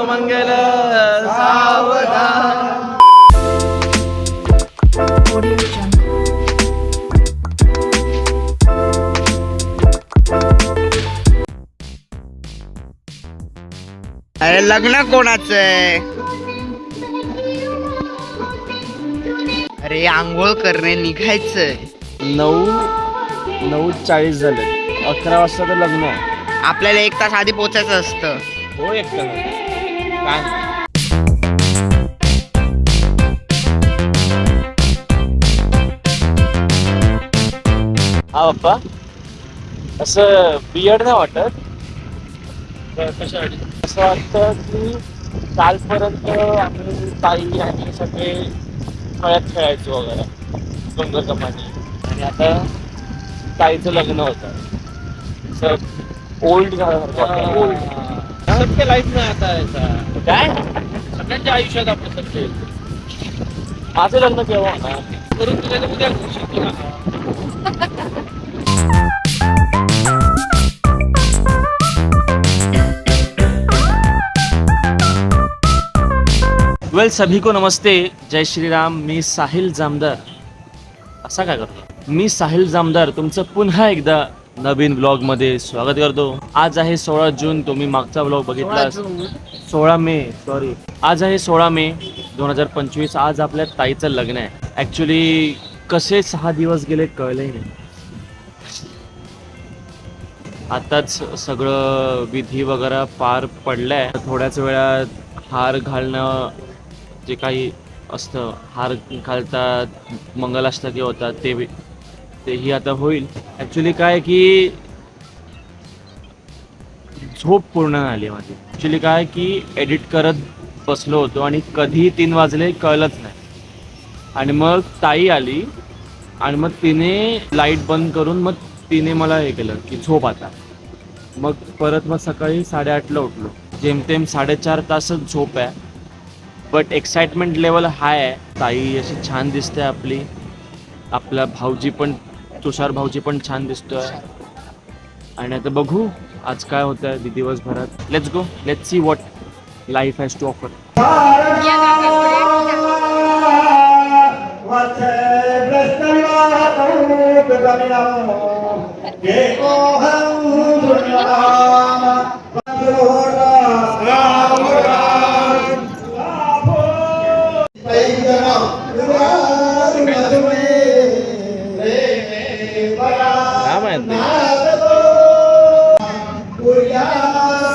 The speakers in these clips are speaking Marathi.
शुभमंगल सावधान. अरे लग्न कोणाचं आहे? अरे आंघोळ करणे निघायचंय. 9:40 झाले. 11 वाजता तर लग्न आहे. आपल्याला 1 तास आधी पोचायचं असतं. हो एकटा काय हा बाप्पा असं बियर्ड नाही वाटत. कशासाठी असं वाटतं की कालपर्यंत आम्ही ताई आणि सगळे फळ्यात खेळायचो वगैरे डोंगर कमानी आणि आता ताईचं लग्न होतं. असं ओल्ड झाल्यासारखं. ओल्ड सत्य लाईफ नाही आता याचा काय सगळ्यांच्या आयुष्यात आपलं सत्य येतं. माझं लग्न केव्हा होणार करून तुझ्या उद्या करू शकतो ना. वेल सभी को नमस्ते, जय श्रीराम. मी साहिल जामदार. असा काय करतो मी साहिल जामदार तुमचं पुन्हा एकदा नवीन ब्लॉग मध्ये स्वागत करतो. आज आहे 16 जून. तुम्ही मागचा ब्लॉग बघितला 16 मे सॉरी. आज आहे 16 मे 2025. आज आपल्या ताईचं लग्न आहे. ॲक्च्युली कसे 6 दिवस गेले कळलंही नाही. आताच सगळं विधी वगैरे पार पडलाय. थोड्याच वेळात हार घालणं जे काही असतं, हार घालतात, मंगलाष्टकी होतात, तेही आता होईल. ॲक्च्युली काय की झोप पूर्ण झाली माझी. ॲक्च्युली काय की एडिट करत बसलो होतो आणि कधी 3 वाजले कळलंच नाही. आणि मग ताई आली आणि मग तिने लाईट बंद करून मग तिने मला हे केलं की झोप आता. मग परत मग सकाळी 8:30ला उठलो. जेमतेम 4.5 तासच झोप आहे. बट एक्साइटमेंट लेवल हाय आहे. ताई अशी छान दिसते आपली. आपला भाऊजी पण तुषार भाऊजी पण छान दिसतोय. आणि आता बघू आज काय होतं आहे दिवसभरात. Let's go, let's see what life has to offer.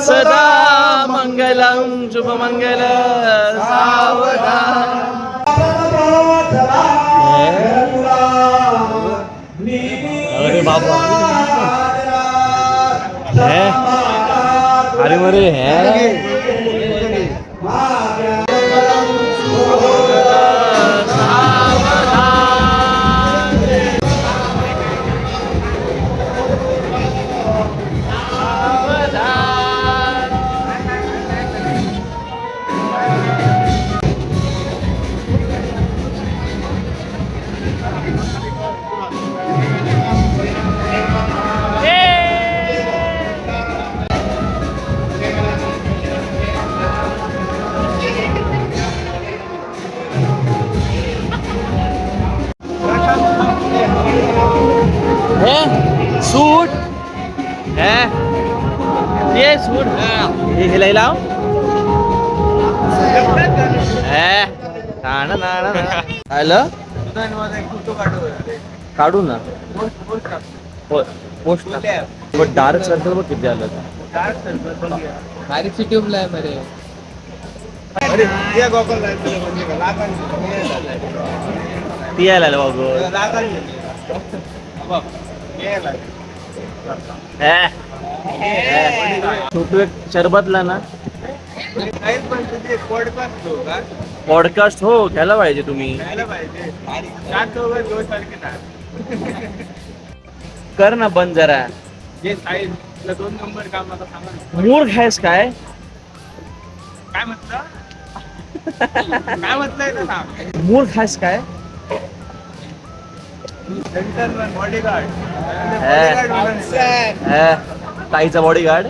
सदा मंगलम शुभमंगल सावधान. अरे बाबा अरे मरे है सूट है ये सूट हे लई लाव आलं काढू ना. पोस्ट डार्क सर्कल बघ किती आलं. बारीकची ट्यूब लाय मरे. ती यायला बाबू छोटू एक शरबतला ना पॉडकास्ट हो घ्यायला पाहिजे तुम्ही. कर ना बंद जरा. 2 नंबर काम आता सांगा. मूर्ख आहेस काय? काय म्हटलं काय म्हटलंय मूर्ख आहेस काय? बॉडीगार्ड ताईचा बॉडीगार्ड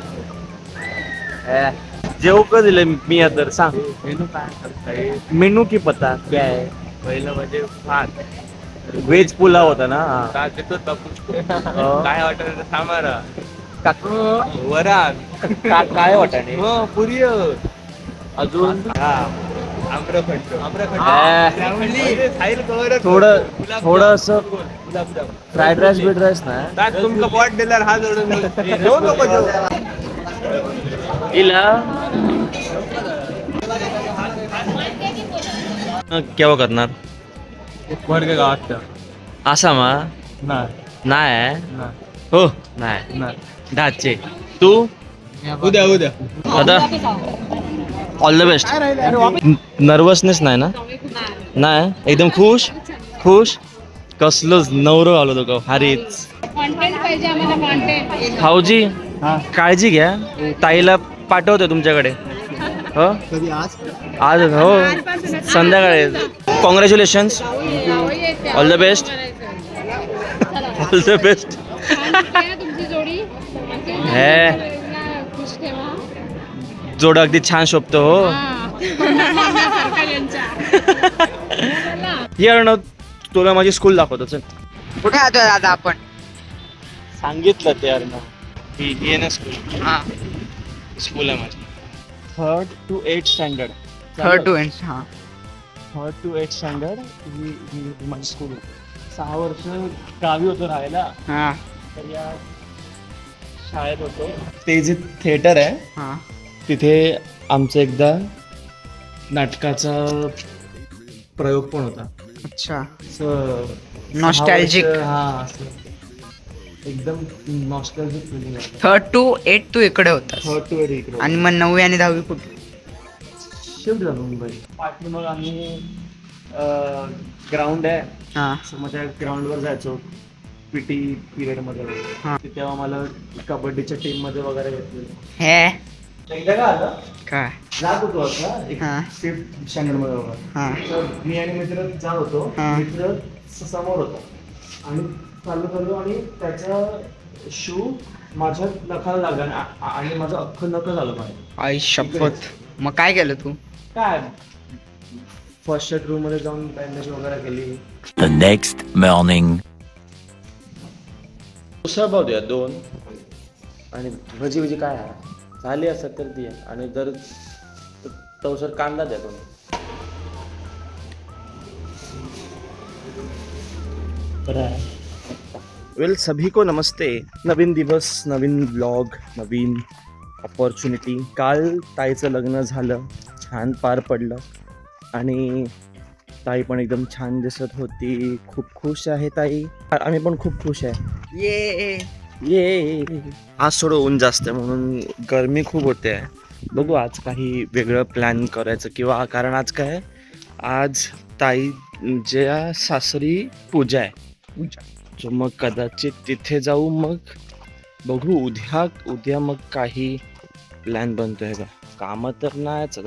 जेव का दिले मी आता सांग. मेनू काय करताय? मेनू की पता क्या है? पहिलं म्हणजे भात. व्हेज पुलाव होता ना. काय देतो बापू? हो. काय वाटत सामारा? का- वरात. काय वाटाणे हो पुरी. अजून आम्रखंड. थोडं थोडं असं फ्राईड राईस बीड राईस ना तुमका पॉट दिल्यावर हा जोडून जेवू नको जेवू. इला केव्हा करणार वर्ग गावात आसामा नाही नाही हो नाही ढाचे तू उद्या उद्या आता ऑल द बेस्ट. नर्वसनेस नाही ना नाही एकदम खुश खुश कसलंच नवरं आलो तो हारीच. कॉन्टेंट पाहिजे आम्हाला कॉन्टेंट. भाऊजी काळजी घ्या ताईला पाठवतो तुमच्याकडे हो आज हो संध्याकाळी. Congratulations all the best all the best. तुमची जोडी हे खुश ठेवा. जोड अगदी छान शोभतो हो. ये अर्णव तुला माझी स्कूल दाखवतो चल. कुठे आहोत दादा आपण? सांगितलं ते अर्णव ही ना स्कूल हा स्कूल आहे माझी 3rd to 8th standard. 3rd to 8th. हा 3rd to 8th स्टँडर्ड ही माझी स्कूल. 6 वर्ष गावी होतो राहायला हा तर या शाळेत होतो. ते जे थिएटर आहे हा तिथे आमचं एकदा नाटकाचा प्रयोग पण होता. अच्छा. असं Nostalgic. 6 वर्ष, हा असं एकदम नॉस्टॅल्जिक फिलिंग आहे. 3rd to 8th तू इकडे होतास 3rd to 8th इकडे आणि मग 9वी आणि 10वी कुठे? शिफ्ट झालो मुंबई. पाठी मग आम्ही ग्राउंड आहे हा सो मग त्या ग्राउंडवर जायचो पीटी पिरियडमध्ये हा. तेव्हा मला कबड्डीच्या टीम मध्ये वगैरे घेतलं. हे एकदा काय आलं काय? जात होतो आता एक हा. 5th स्टँडर्ड मध्ये वगैरे. हा तर मी आणि मित्र जात होतो. हा. मित्र समोर होता आणि चाललो आणि त्याचा शू माझ्या नखाला लागला आणि माझं अख्खं नख झालं पाहिजे. आई शपथ. मग काय केलं तू? काय फर्स्ट एड रूम मध्ये जाऊन बँडेज वगैरे केली. The next morning. उसळ पाव द्या 2 आणि भजी भजी काय आहे झाली असेल तर ती आणि जर तवसर कांदा द्या 2. वेल सभी को नमस्ते. नवीन दिवस नवीन ब्लॉग नवीन अपॉर्च्युनिटी. काल ताईचं लग्न झालं छान पार पडलं आणि ताई पण एकदम छान दिसत होती. खूप खुश आहे ताई. आम्ही पण खूप खुश आहे. ये आज थोडं ऊन जास्त आहे म्हणून गरमी खूप होते. बघू आज काही वेगळं प्लॅन करायचं किंवा कारण आज काय आज ताई ज्या सासरी पूजा आहे सो मग कदाचित तिथे जाऊ. मग बघू उद्या मग काही प्लॅन बनतोय का. कामं तर नाहीच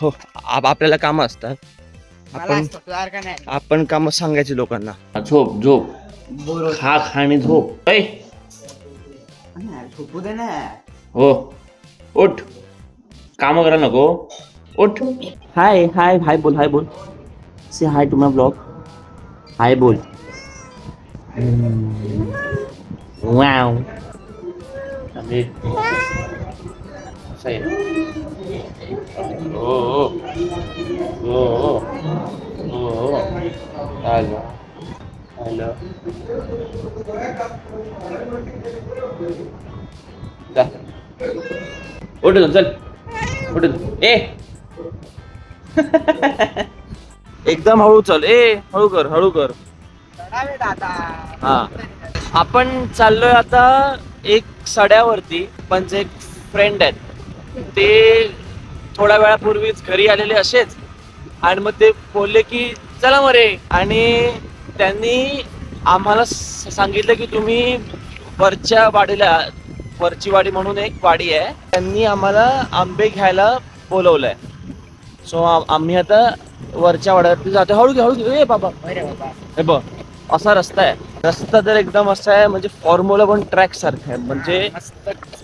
हो आपल्याला कामं असतात. आपण कामं सांगायची लोकांना. झोप झोप खा आणि झोप. ऐ झोपू दे ना. हो उठ काम करायला नको. उठ. हाय हाय हाय बोल हाय बोल. से हाय टू माय ब्लॉग. हाय बोल. वाव अरे सही. ओ ओ ओ ओ हॅलो हॅलो उठ चल उठ. ए एकदम हळू चल. हळू कर. हा आपण चाललोय आता एक सड्यावरती. पण जे एक फ्रेंड आहेत ते थोड्या वेळापूर्वीच घरी आलेले असेच आणि मग ते बोलले की चला मरे. आणि त्यांनी आम्हाला सांगितलं की तुम्ही वरच्या वाडीला वरची वाडी म्हणून एक वाडी आहे त्यांनी आम्हाला आंबे घ्यायला बोलवलंय. सो आम्ही आता वरच्या वाड्यावरती जातो. हळू घे बाबा. हे बघ असा रस्ता आहे. रस्ता तर एकदम असा आहे म्हणजे फॉर्म्युला 1 ट्रॅक सारखा आहे. म्हणजे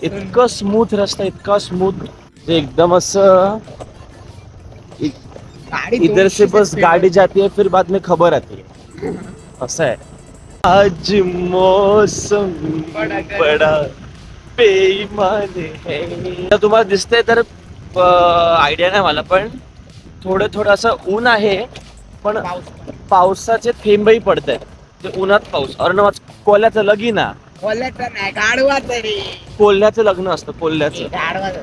इतकं स्मूथ रस्ता इतका स्मूथ जे एकदम असं गाडी इधर से 200 बस speed गाड़ी वर. जाती है फिर बाद में खबर आती है असं आहे. आज मौसम बडा बेईमाने है. आता तुम्हाला दिसतंय तर आयडिया नाही मला, पण थोडं असं ऊन आहे, पण पावसाचे थेंबही पडत आहेत. ते उन्हात पाऊस. अरे कोल्ह्याचं लगीन ना, कोल्ह्याचं नाही, गाढवा तरी. कोल्ह्याचं लग्न असतं कोल्ह्याचं. गाढवाचं.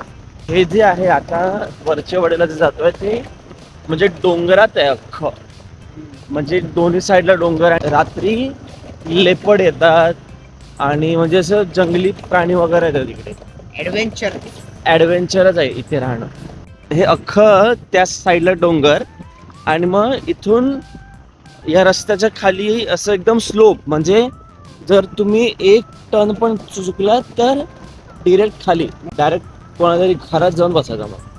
हे जे आहे आता वरच्या वडेला जे जातोय ते म्हणजे डोंगरात आहे अख्खं. म्हणजे दोन्ही साईडला डोंगर आहे. रात्री लेपर्ड येतात आणि म्हणजे असं जंगली प्राणी वगैरे येतात तिकडे. ऍडव्हेंचर. ॲडव्हेंचरच आहे इथे राहणं. हे अख्खं त्या साईडला डोंगर आणि मग इथून या रस्त्याच्या खाली असं एकदम स्लोप. म्हणजे जर तुम्ही 1 टन पण चुकला तर डायरेक्ट कोणातरी घरात जाऊन बसायचं. मग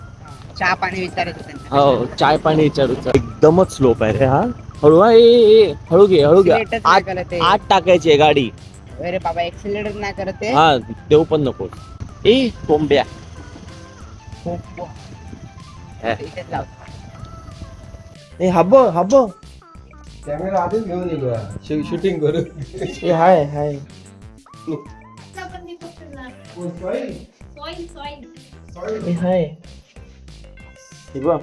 चहा पाणी विचारायचं त्यांना. हो, चाय पाणी विचारूचा. एकदमच स्लोप आहे रे हा. हळू हा, हळू घे Accelerate नाही आत करत आहे. आत टाकायची आहे गाडी. अरे बाबा एक्सिलेटर नाही करत ते. हा, देऊ पण नको. कोंब्या. इथेच लाव. हब कॅमेरा आधीच घेऊन येतो शूटिंग करू. हाय हाय. हे बघ,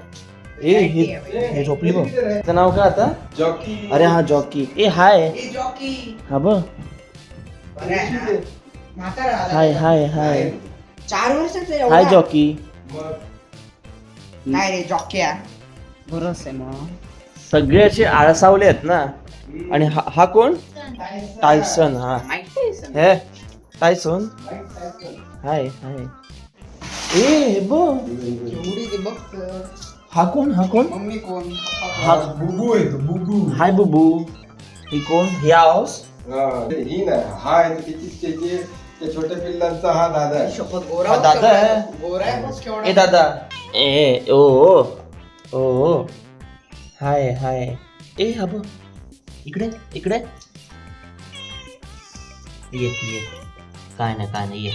हे झोपली बघ. त्याचं नाव काय आता? जॉकी. अरे हा जॉकी. हाय. हा बघ. हाय 4 वर्षाचा हाय एवढा. जॉकी. काय रे जॉकिया. बरोबर आहे मग. सगळे असे आळसावले आहेत ना. आणि हा कोण? टायसन. हा हे टायसन. हाय हे बघ. एवढी ते बघ. हा कोण? मम्मी कोण? हा बुबू आहे तो बुबू. हाय बुबू. ही कोण? ही आवाज. ही नाही हा आहे त्याची त्या छोट्या पिल्लांचा हा दादा आहे. शपथ हा गोरा. दादा आहे. गोरा आहे बस केवढा. ए दादा. ओ हाय हा बघ. इकडे ये. काय नाही ये.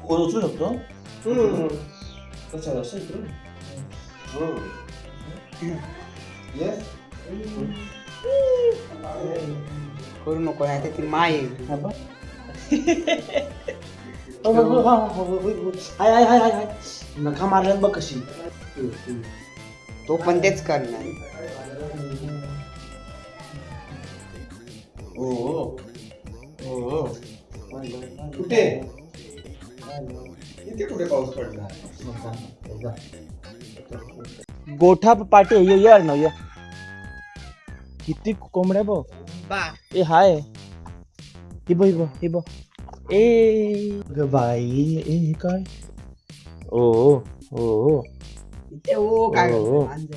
कोण उचलू शकतो? कसं असं इकडे? Yes. करू नको नाही तर ती माय येईल. हाय. नखा मारल्यात बघ कशी. तो पण तेच करणार. कुठे इथे कुठे पाऊस पडला? गोठा पाटे ये ना ये. किती कोंबड्या बघ. बा. हाय. ही बघ. ग बाई. काय? ओ इथे ओ काय ओ. करतो?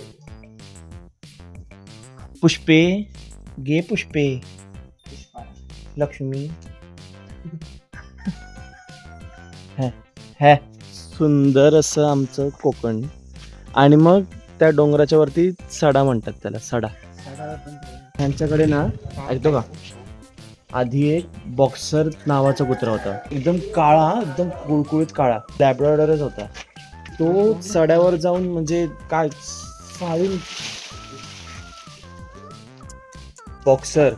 पुष्पे गे पुष्पे. लक्ष्मी. है सुंदर असं आमचं कोकण. आणि मग त्या डोंगराच्या वरती सडा म्हणतात त्याला. सडा. त्यांच्याकडे ना ऐकतो का, आधी एक बॉक्सर नावाचा कुत्रा होता. एकदम काळा, एकदम कुळकुळीत काळा लॅब्राडॉरच होता. तो सड्यावर जाऊन म्हणजे काय बॉक्सर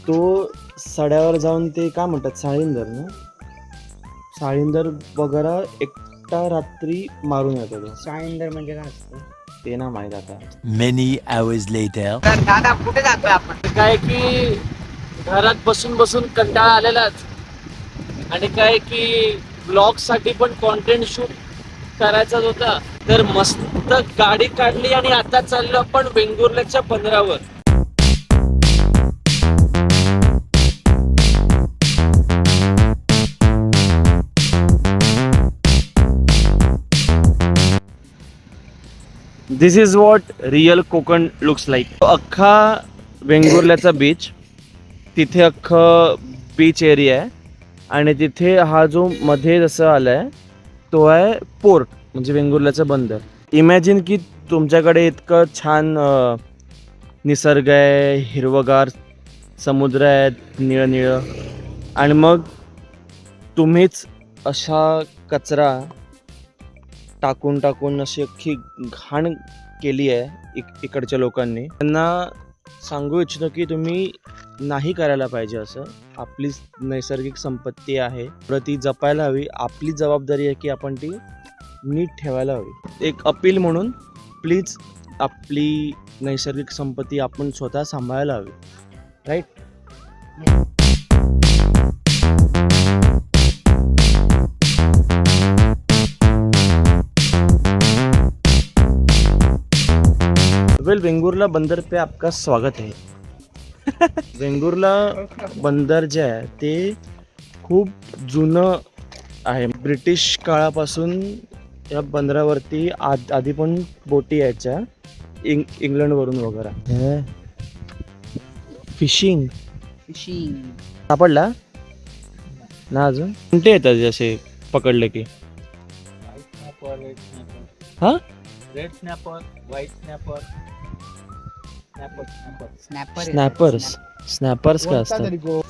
तो सड्यावर जाऊन ते काय म्हणतात साळींदर वगैरे एकटा रात्री मारून येतो. तो सायंदर म्हणजे काय असतं ते ना माहित आता. Many hours later. तर दादा कुठे जातोय आपण? काय की घरात बसून कंटाळा आलेलाच. आणि काय की ब्लॉग साठी पण कॉन्टेंट शूट करायचाच होता. तर मस्त गाडी काढली आणि आता चाललो आपण वेंगुर्ल्याच्या 15वर. This is what real Konkan looks like. अख्खा वेंगुर्ल्याचा बीच, तिथे अख्खं बीच एरिया आहे. आणि तिथे हा जो मध्ये जसं आलाय तो आहे पोर्ट, म्हणजे वेंगुर्ल्याचं बंदर. इमॅजिन की तुमच्याकडे इतकं छान निसर्ग आहे, हिरवगार समुद्र आहेत, निळं आणि मग तुम्हीच अशा कचरा टाकून टाकून अशी अख्खी घाण केली आहे इकडच्या लोकांनी. त्यांना सांगू इच्छितो की तुम्ही नाही करायला पाहिजे असं. आपली नैसर्गिक संपत्ती आहे, तर ती जपायला हवी. आपली जबाबदारी आहे की आपण ती नीट ठेवायला हवी. एक अपील म्हणून प्लीज आपली नैसर्गिक संपत्ती आपण स्वतः सांभाळायला हवी. राईट. वेंगुर्ला बंदर पे आपका स्वागत है. वेंगुर्ला बंदर जे आहे ते खूप जुनं आहे. ब्रिटिश काळापासून या बंदरावरती आधी पण बोटी यायच्या इंग्लंडवरून वगैरे. फिशिंग सापडला ना अजून? कोणते येतात जसे पकडले की? हा, रेड स्नॅपर, व्हाईट स्नॅपर, स्नॅपर्स का असतात?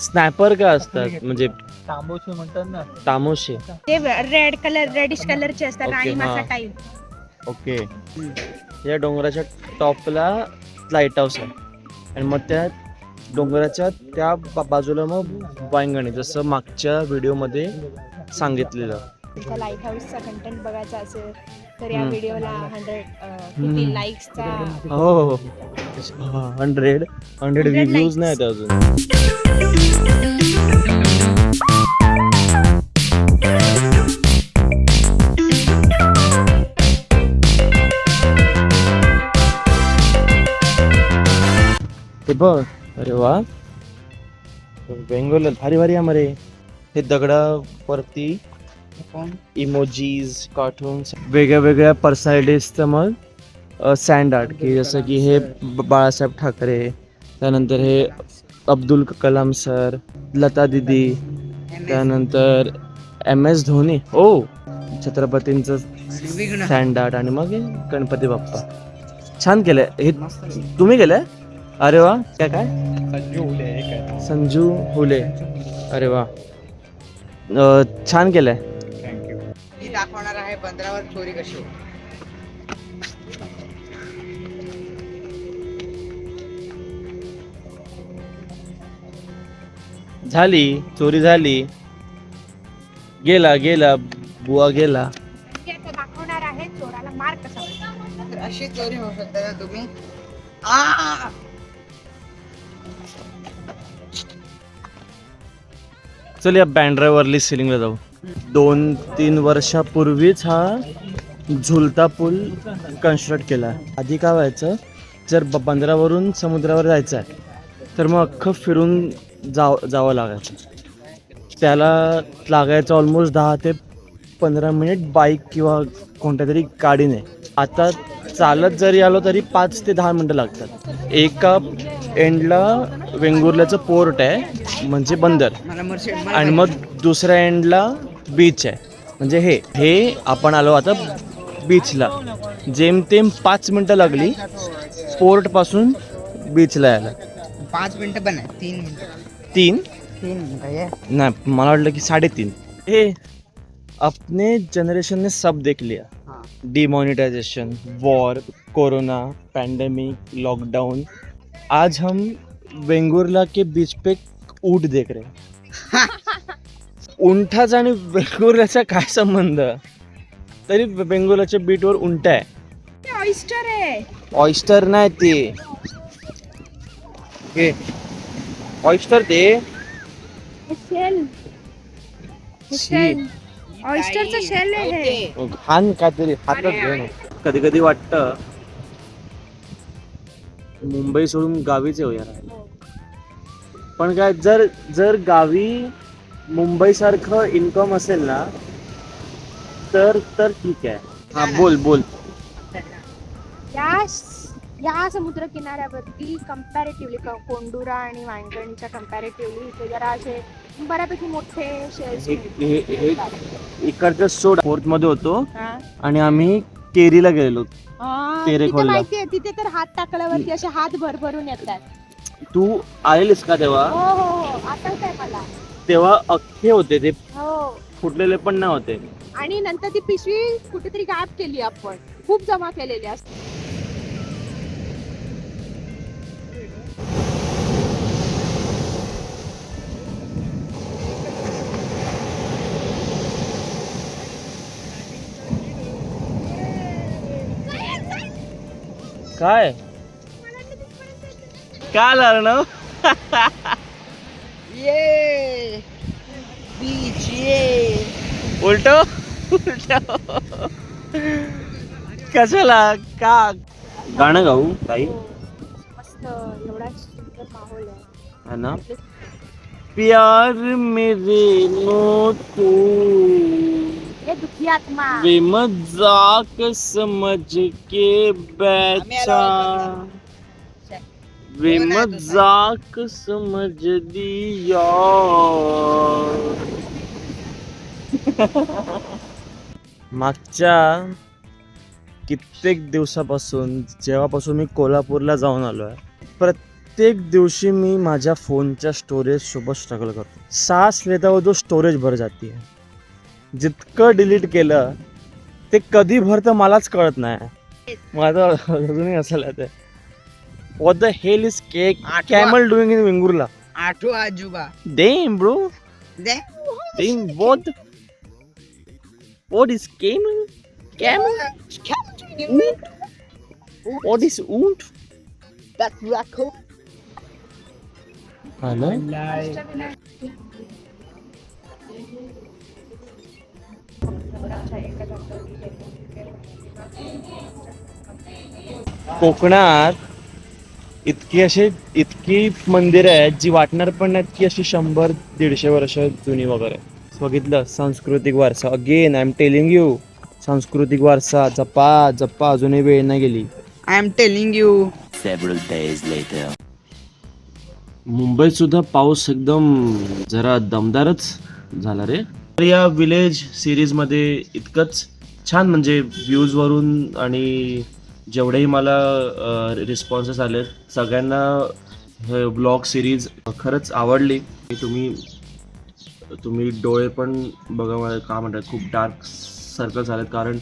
स्नॅपर का असतात म्हणजे? तांबोशी म्हणतात ना. तामोशे. ते रेड कलर, रेडिश कलरचे असतात. ओके, आणि मासा हा. टाईप. ओके. या डोंगराच्या टॉपला लाईट हाऊस आहे आणि मग त्या डोंगराच्या त्या बाजूला मग वांगणी, जसं मागच्या व्हिडिओमध्ये सांगितलेलं. त्या लाईट हाऊसचा कंटेंट बघायचा असेल तर या व्हिडिओला 100 लाईक्सचा हो, 100 व्ह्यूज नाही आहेत अजून. ते बघ, अरे वा, बेंगोल भारी भारी आमरे. हे दगडावरती इमोजीज, कार्टून्स, वेगळ्या वेगळ्या पर्सनॅलिटीजचं मग सँड आर्ट, की जसं की हे बाळासाहेब ठाकरे, त्यानंतर हे अब्दुल कलाम सर, लता दिदी, त्यानंतर MS धोनी, ओ छत्रपतींचं सँड आर्ट, आणि मग हे गणपती बाप्पा. छान केलंय हे. तुम्ही केलंय? अरे वा. काय संजू हुले. अरे वा, छान केलंय. मी दाखवणार आहे बंदरावर चोरी कशी होते. झाली चोरी, झाली, गेला बुवा गेला. ते आता दाखवणार आहे चोराला मार कसा बसतो. तर अशी चोरी होऊ शकते ना तुम्ही. चल या बँड्रावरली सिलिंगला जाऊ. 2-3 वर्षापूर्वीच हा झुलता पूल कन्स्ट्रक्ट केला. आधी काय व्हायचं, जर बंदरावरून समुद्रावर जायचं आहे तर मग अख्खं फिरून जावं लागायचं. त्याला लागायचं ऑलमोस्ट 10 ते 15 मिनिट बाईक किंवा कोणत्या तरी गाडीने. आता चालत जरी आलो तरी 5 ते 10 मिनटं लागतात. एका एंडला वेंगुर्ल्याचं पोर्ट आहे म्हणजे बंदर, आणि मग दुसऱ्या एंडला बीच आहे म्हणजे हे आपण आलो आता बीचला. जेमतेम 5 मिनटं लागली पोर्ट पासून बीचला यायला. 5 मिनिटं पण आहे, 3 मिनिटं. 3 मिनिटं नाही, मला वाटलं की 3.5. हे अपने जनरेशन ने सब देख लिया. Demonetisation, war, corona, pandemic, lockdown. आज हम वेंगुर्ला के बीच पे ऊंट देख रहे हैं. उंठाचा आणि वेंगुर्ल्याचा काय संबंध? तरी वेंगुर्ल्याच्या बीटवर उंट आहे. ऑयस्टर आहे. ऑयस्टर नाही ते, ऑयस्टर ते शेल. ऑयस्टरचा शेल आहे. घाण काहीतरी हातात घेऊन. कधी कधी वाटतं मुंबई सोडून गावीच येऊया राहायला. पण काय, जर गावी मुंबई सारखं इन्कम असेल ना तर ठीक आहे. हा, बोल. या समुद्र किनाऱ्यावरती कम्पॅरेटिव्हली कोंडुरा आणि वांगणीच्या कम्पॅरेटिव्हली इथे जरा असे बऱ्यापैकी मोठे शेल्स. हे इकडचं सोड 4th मध्ये होतो आणि आम्ही केरीला गेलेलो. तेरेखोलला माहितीये, तिथे तर हात टाकल्यावरती असे हात भरभरून येतात. तू आलेलीस का तेव्हा? हो, आठवत आहे मला. तेव्हा अख्खे होते ते, हो, फुटलेले पण नाही होते. आणि नंतर ती पिशवी कुठेतरी गायब केली आपण, खूप जमा केलेली असते. काय काय लागलं ये बीच ये उलट कशाला का गाणं गाऊ ताई मस्त एवढा सुंदर माहोल आहे. है ना. प्यार मेरे नो तू हे दुखी आत्मा. वे मजाक समझ के बैठा वे मजाक समझ लिया. मागच्या कित्येक दिवसापासून जेव्हापासून मी कोल्हापूरला जाऊन आलो आहे, प्रत्येक दिवशी मी माझ्या फोनच्या स्टोरेज सोबत स्ट्रगल करतो. सांस लेता हुआ जो स्टोरेज भर जाती है, जितकं डिलीट केलं ते कधी भरतं मलाच कळत नाही. माझं अजूनही असं आहे. What the hell is camel doing in Vengurla? आठो आजोबा Damn, bro. They Damn, what is camel? Camel? What is oont? That's raccoon. Hello? कोकणात इतकी मंदिरं आहेत जी वाटणार पण नाहीत की अशी 100-150 वर्ष जुनी वगैरे. बघितलं सांस्कृतिक वारसा. Again I am telling you, सांस्कृतिक वारसा जपा अजूनही वेळ नाही गेली. I am telling you. Several days later. मुंबईत सुद्धा पाऊस एकदम जरा दमदारच झाला रे. तर या विलेज सिरीजमध्ये इतकंच छान, म्हणजे व्ह्यूजवरून आणि जेवढेही मला रिस्पॉन्सेस आलेत सगळ्यांना हे ब्लॉग सिरीज खरंच आवडली. तुम्ही डोळे पण बघा मला का म्हणतात, खूप डार्क सर्कल्स आलेत. कारण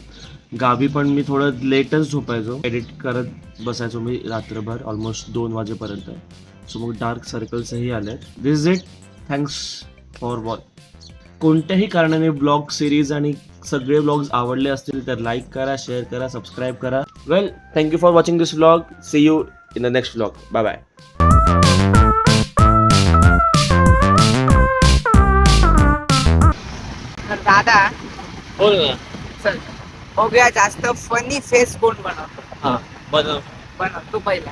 गावी पण मी थोडं लेटच झोपायचो, एडिट करत बसायचो मी रात्रभर ऑलमोस्ट 2 वाजेपर्यंत. सो मग डार्क सर्कल्सही आले. दिस इट. Thanks for watch. कोणत्याही कारणाने ब्लॉग सिरीज आणि सगळे ब्लॉग्स आवडले असतील तर लाईक करा, शेअर करा, सबस्क्राईब करा. Well, thank you for watching this vlog. See you in the next vlog. Bye bye. तर दादा बोल ना. चल बघूया जास्त फनी फेस कोण बनवतो. हां बनव. बनव तू पहिला.